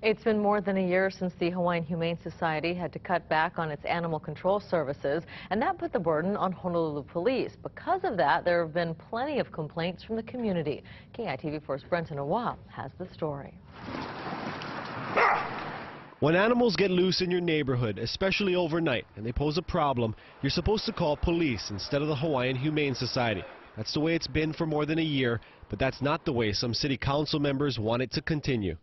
It's been more than a year since the Hawaiian Humane Society had to cut back on its animal control services, and that put the burden on Honolulu police. Because of that, there have been plenty of complaints from the community. KITV4's Brenton Awab has the story. When animals get loose in your neighborhood, especially overnight, and they pose a problem, you're supposed to call police instead of the Hawaiian Humane Society. That's the way it's been for more than a year, but that's not the way some city council members want it to continue.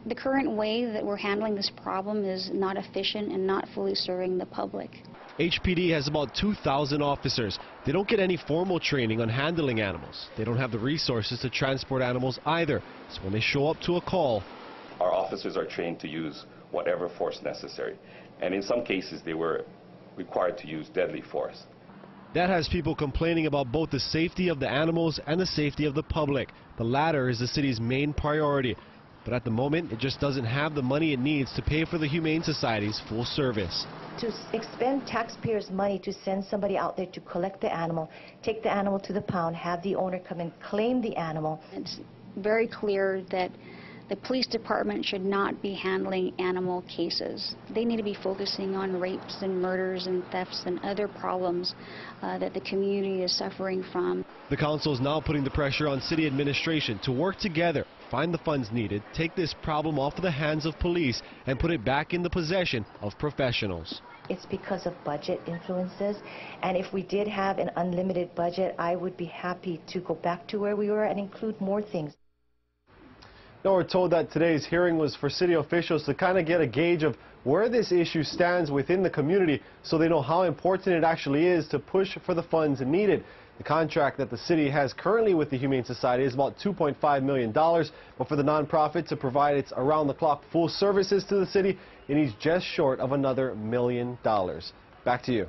The current way that we're handling this problem is not efficient and not fully serving the public. HPD has about 2,000 officers. They don't get any formal training on handling animals. They don't have the resources to transport animals either. So when they show up to a call, our officers are trained to use whatever force necessary. And in some cases, they were required to use deadly force. That has people complaining about both the safety of the animals and the safety of the public. The latter is the city's main priority. But at the moment, it just doesn't have the money it needs to pay for the Humane Society's full service. To expend taxpayers' money to send somebody out there to collect the animal, take the animal to the pound, have the owner come and claim the animal. It's very clear that the police department should not be handling animal cases. They need to be focusing on rapes and murders and thefts and other problems that the community is suffering from. The council is now putting the pressure on city administration to work together, find the funds needed, take this problem off the hands of police, and put it back in the possession of professionals. It's because of budget influences, and if we did have an unlimited budget, I would be happy to go back to where we were and include more things. Now we're told that today's hearing was for city officials to kind of get a gauge of where this issue stands within the community so they know how important it actually is to push for the funds needed. The contract that the city has currently with the Humane Society is about $2.5 million, but for the nonprofit to provide its around-the-clock full services to the city, it needs just short of another $1 million. Back to you.